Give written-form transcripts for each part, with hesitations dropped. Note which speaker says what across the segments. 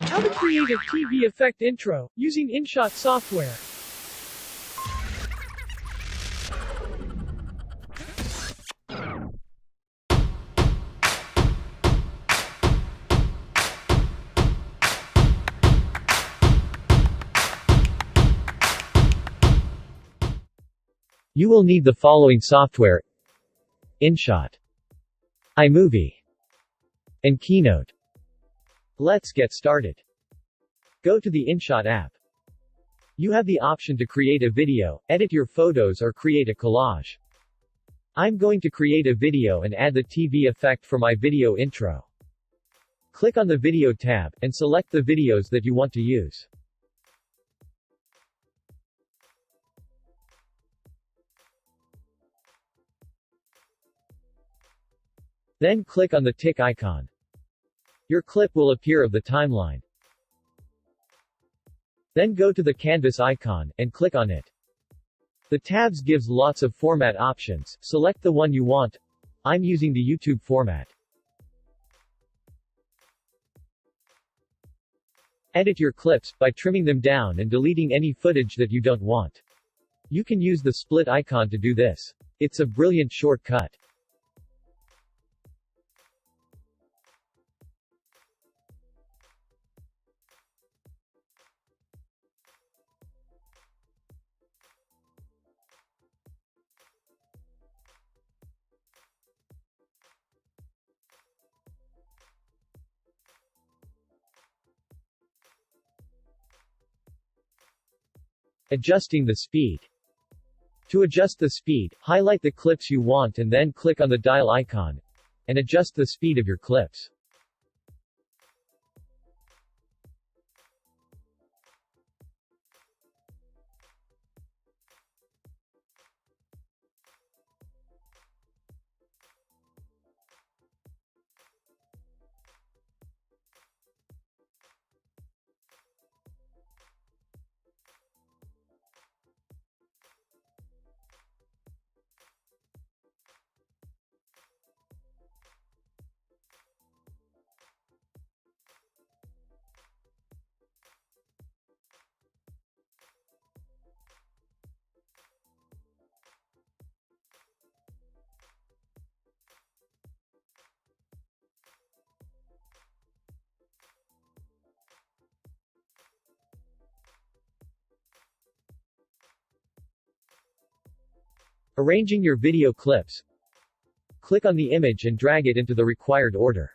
Speaker 1: How to create a TV effect intro using InShot software.
Speaker 2: You will need the following software: InShot, imovie, and Keynote. Let's get started. Go to the InShot app. You have the option to create a video, edit your photos or create a collage. I'm going to create a video and add the TV effect for my video intro. Click on the Video tab, and select the videos that you want to use. Then click on the tick icon. Your clip will appear of the timeline. Then go to the canvas icon, and click on it. The tabs gives lots of format options, select the one you want. I'm using the YouTube format. Edit your clips, by trimming them down and deleting any footage that you don't want. You can use the split icon to do this. It's a brilliant shortcut. Adjusting the speed. To adjust the speed, highlight the clips you want and then click on the dial icon, and adjust the speed of your clips. Arranging your video clips. Click on the image and drag it into the required order.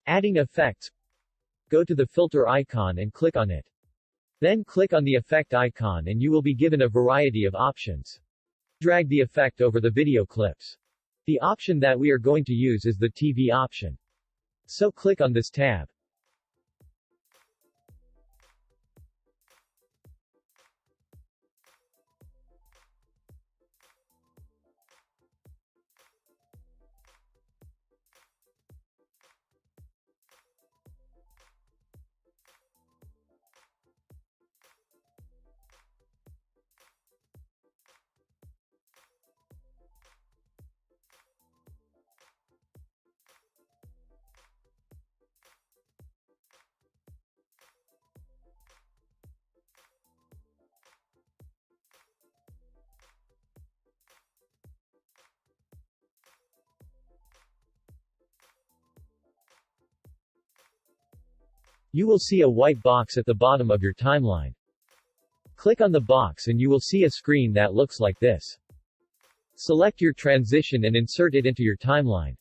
Speaker 2: Adding effects. Go to the filter icon and click on it. Then click on the effect icon and you will be given a variety of options. Drag the effect over the video clips. The option that we are going to use is the TV option. So click on this tab. You will see a white box at the bottom of your timeline. Click on the box and you will see a screen that looks like this. Select your transition and insert it into your timeline.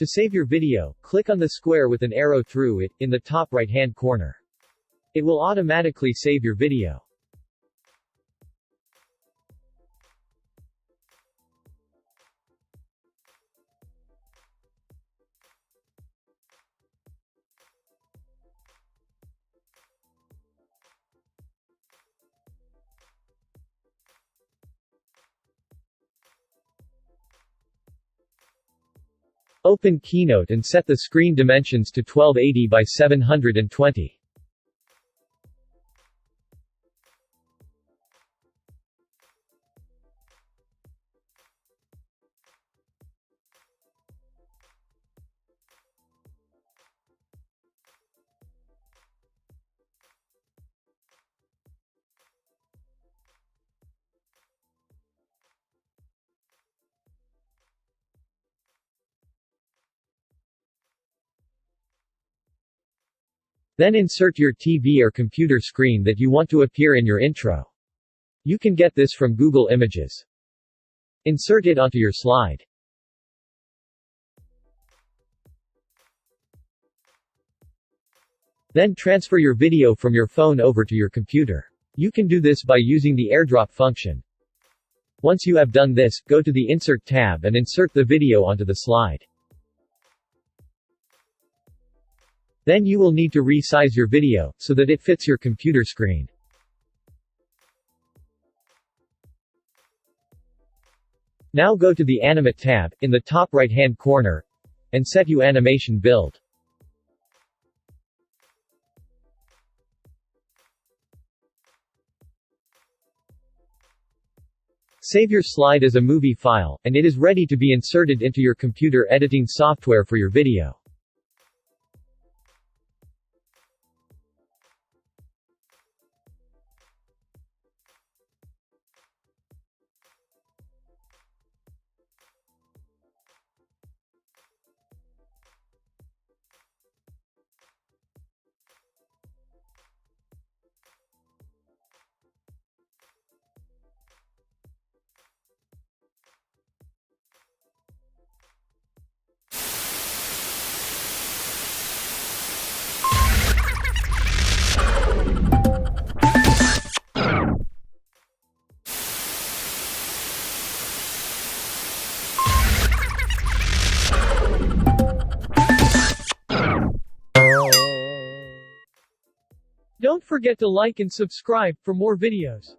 Speaker 2: To save your video, click on the square with an arrow through it, in the top right-hand corner. It will automatically save your video. Open Keynote and set the screen dimensions to 1280 by 720. Then insert your TV or computer screen that you want to appear in your intro. You can get this from Google Images. Insert it onto your slide. Then transfer your video from your phone over to your computer. You can do this by using the AirDrop function. Once you have done this, go to the Insert tab and insert the video onto the slide. Then you will need to resize your video, so that it fits your computer screen. Now go to the Animate tab, in the top right-hand corner, and set your animation build. Save your slide as a movie file, and it is ready to be inserted into your computer editing software for your video.
Speaker 1: Don't forget to like and subscribe for more videos.